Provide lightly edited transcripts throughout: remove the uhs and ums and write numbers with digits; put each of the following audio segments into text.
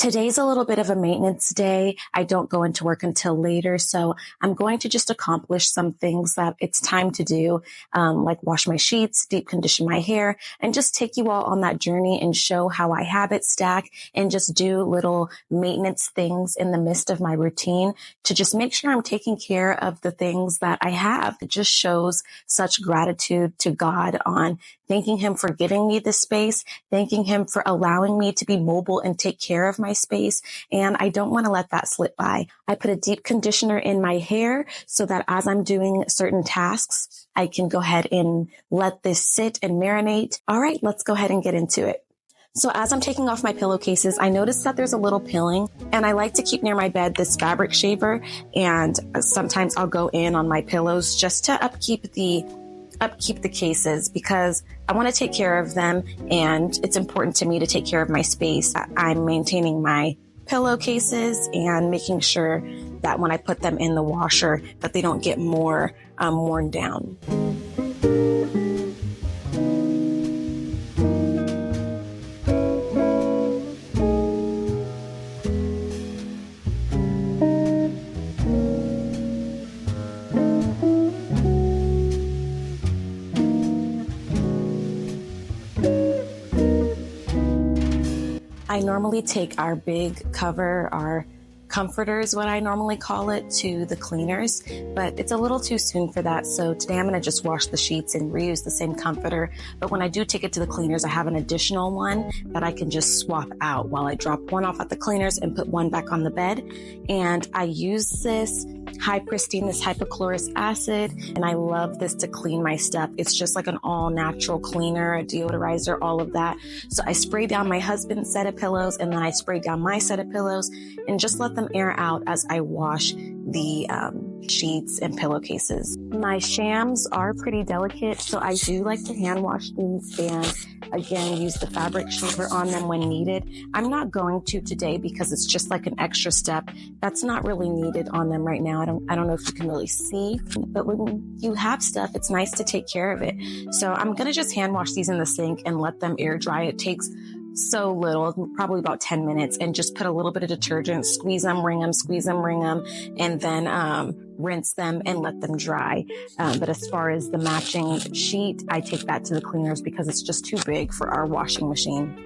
Today's a little bit of a maintenance day. I don't go into work until later, so I'm going to just accomplish some things that it's time to do, like wash my sheets, deep condition my hair, and just take you all on that journey and show how I habit stack and just do little maintenance things in the midst of my routine to just make sure I'm taking care of the things that I have. It just shows such gratitude to God on thanking him for giving me this space, thanking him for allowing me to be mobile and take care of my space. And I don't want to let that slip by. I put a deep conditioner in my hair so that as I'm doing certain tasks, I can go ahead and let this sit and marinate. All right, let's go ahead and get into it. So as I'm taking off my pillowcases, I noticed that there's a little pilling, and I like to keep near my bed this fabric shaver, and sometimes I'll go in on my pillows just to upkeep the cases because I want to take care of them, and it's important to me to take care of my space. I'm maintaining my pillowcases and making sure that when I put them in the washer that they don't get more worn down. I normally take our big cover, our comforter is what I normally call it, to the cleaners, but it's a little too soon for that. So today I'm going to just wash the sheets and reuse the same comforter. But when I do take it to the cleaners, I have an additional one that I can just swap out while I drop one off at the cleaners and put one back on the bed. And I use this High Pristine, this hypochlorous acid, and I love this to clean my stuff. It's just like an all natural cleaner, a deodorizer, all of that. So I spray down my husband's set of pillows, and then I spray down my set of pillows and just let them air out as I wash the sheets and pillowcases. My shams are pretty delicate, so I do like to hand wash these and again use the fabric shaver on them when needed. I'm not going to today because it's just like an extra step that's not really needed on them right now. I don't know if you can really see, but when you have stuff, it's nice to take care of it. So I'm gonna just hand wash these in the sink and let them air dry. It takes so little, probably about 10 minutes, and just put a little bit of detergent, squeeze them, wring them, and then rinse them and let them dry. But as far as the matching sheet, I take that to the cleaners because it's just too big for our washing machine.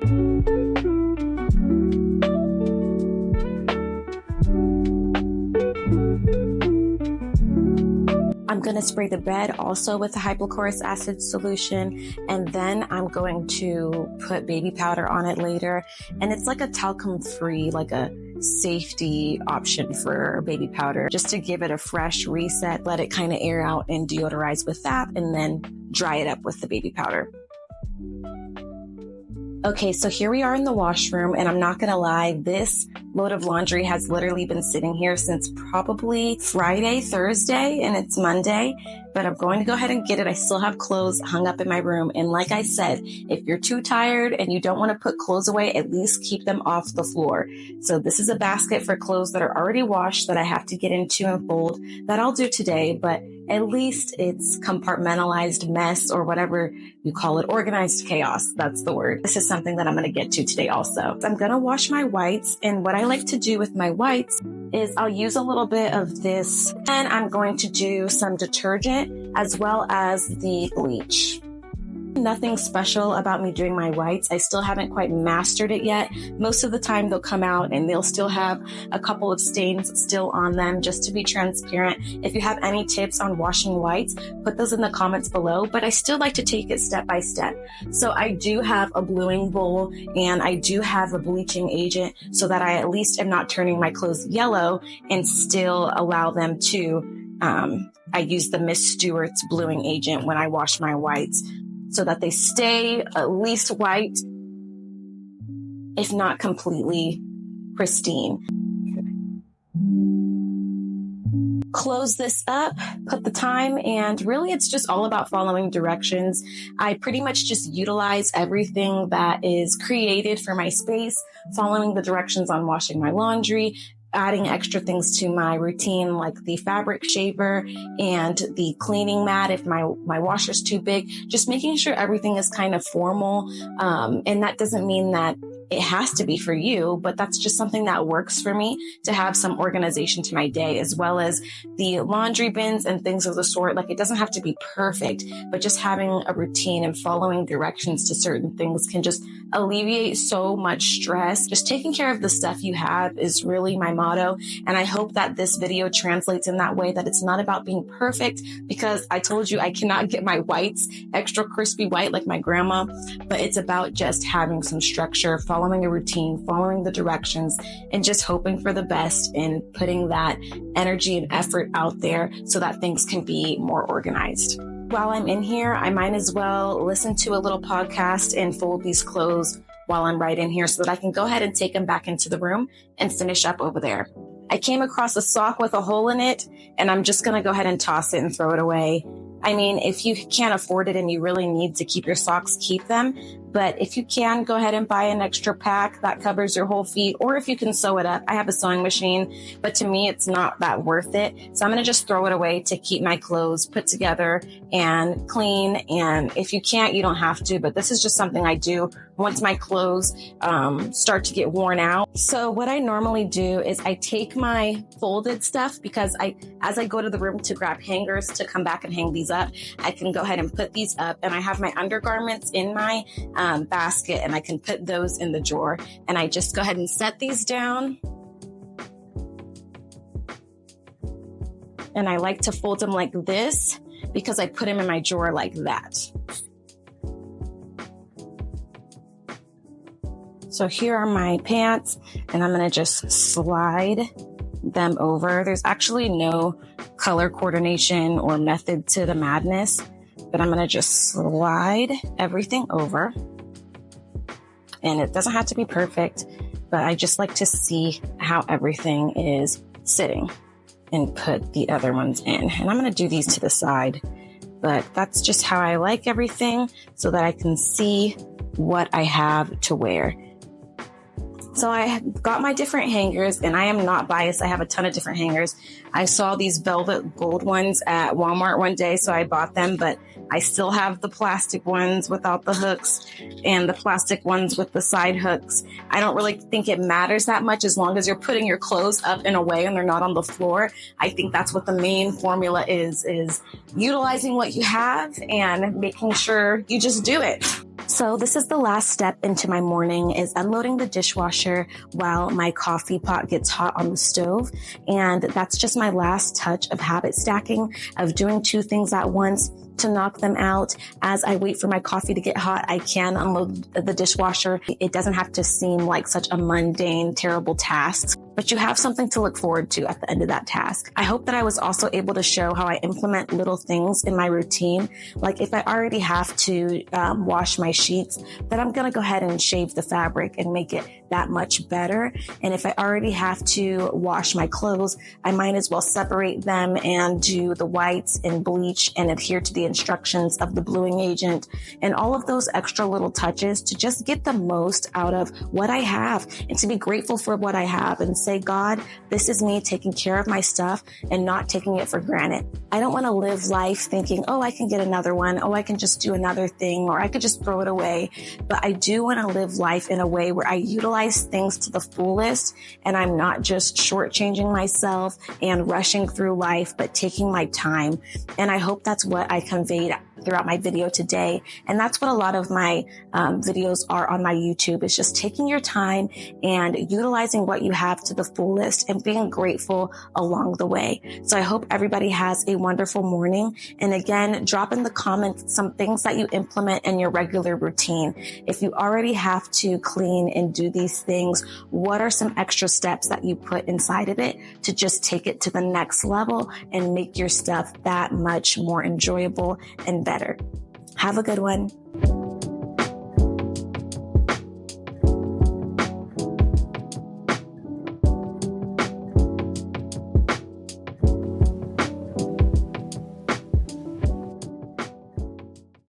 I'm going to spray the bed also with the hypochlorous acid solution, and then I'm going to put baby powder on it later. And it's like a talcum-free, like a safety option for baby powder, just to give it a fresh reset, let it kind of air out and deodorize with that, and then dry it up with the baby powder. Okay, so here we are in the washroom, and I'm not going to lie, this load of laundry has literally been sitting here since probably Friday, Thursday, and it's Monday, but I'm going to go ahead and get it. I still have clothes hung up in my room, and like I said, if you're too tired and you don't want to put clothes away, at least keep them off the floor. So this is a basket for clothes that are already washed that I have to get into and fold. That I'll do today, but at least it's compartmentalized mess, or whatever you call it, organized chaos. That's the word. This is something that I'm going to get to today also. I'm going to wash my whites, and what I like to do with my whites is I'll use a little bit of this, and I'm going to do some detergent as well as the bleach. Nothing special about me doing my whites. I still haven't quite mastered it yet. Most of the time they'll come out and they'll still have a couple of stains still on them, just to be transparent. If you have any tips on washing whites, put those in the comments below, but I still like to take it step by step. So I do have a bluing bowl, and I do have a bleaching agent so that I at least am not turning my clothes yellow and still allow them to, I use the Miss Stewart's bluing agent when I wash my whites, so that they stay at least white, if not completely pristine. Close this up, put the time, and really it's just all about following directions. I pretty much just utilize everything that is created for my space, following the directions on washing my laundry, adding extra things to my routine, like the fabric shaver and the cleaning mat if my washer's too big, just making sure everything is kind of formal. And that doesn't mean that it has to be for you, but that's just something that works for me to have some organization to my day, as well as the laundry bins and things of the sort. Like, it doesn't have to be perfect, but just having a routine and following directions to certain things can just alleviate so much stress. Just taking care of the stuff you have is really my motto. And I hope that this video translates in that way, that it's not about being perfect, because I told you I cannot get my whites extra crispy white like my grandma, but it's about just having some structure, following a routine, following the directions, and just hoping for the best and putting that energy and effort out there so that things can be more organized. While I'm in here, I might as well listen to a little podcast and fold these clothes while I'm right in here so that I can go ahead and take them back into the room and finish up over there. I came across a sock with a hole in it, and I'm just going to go ahead and toss it and throw it away. I mean, if you can't afford it and you really need to keep your socks, keep them. But if you can, go ahead and buy an extra pack that covers your whole feet. Or if you can sew it up, I have a sewing machine, but to me, it's not that worth it. So I'm going to just throw it away to keep my clothes put together and clean. And if you can't, you don't have to. But this is just something I do once my clothes start to get worn out. So what I normally do is I take my folded stuff, because as I go to the room to grab hangers to come back and hang these up, I can go ahead and put these up, and I have my undergarments in my basket, and I can put those in the drawer, and I just go ahead and set these down. And I like to fold them like this because I put them in my drawer like that. So here are my pants, and I'm going to just slide them over. There's actually no color coordination or method to the madness, but I'm going to just slide everything over. And it doesn't have to be perfect, but I just like to see how everything is sitting and put the other ones in. And I'm going to do these to the side, but that's just how I like everything so that I can see what I have to wear. So I have got my different hangers, and I am not biased. I have a ton of different hangers. I saw these velvet gold ones at Walmart one day, so I bought them, but I still have the plastic ones without the hooks and the plastic ones with the side hooks. I don't really think it matters that much as long as you're putting your clothes up in a way and they're not on the floor. I think that's what the main formula is utilizing what you have and making sure you just do it. So this is the last step into my morning, is unloading the dishwasher while my coffee pot gets hot on the stove. And that's just my last touch of habit stacking, of doing two things at once to knock them out. As I wait for my coffee to get hot, I can unload the dishwasher. It doesn't have to seem like such a mundane, terrible task, but you have something to look forward to at the end of that task. I hope that I was also able to show how I implement little things in my routine. Like if I already have to wash my sheets, then I'm going to go ahead and shave the fabric and make it that much better. And if I already have to wash my clothes, I might as well separate them and do the whites and bleach and adhere to the instructions of the bluing agent and all of those extra little touches to just get the most out of what I have and to be grateful for what I have and say, God, this is me taking care of my stuff and not taking it for granted. I don't want to live life thinking, oh, I can get another one. Oh, I can just do another thing, or I could just throw it away. But I do want to live life in a way where I utilize things to the fullest, and I'm not just shortchanging myself and rushing through life, but taking my time. And I hope that's what I conveyed throughout my video today. And that's what a lot of my videos are on my YouTube, is just taking your time and utilizing what you have to the fullest and being grateful along the way. So I hope everybody has a wonderful morning. And again, drop in the comments some things that you implement in your regular routine. If you already have to clean and do these things, what are some extra steps that you put inside of it to just take it to the next level and make your stuff that much more enjoyable and better? Have a good one.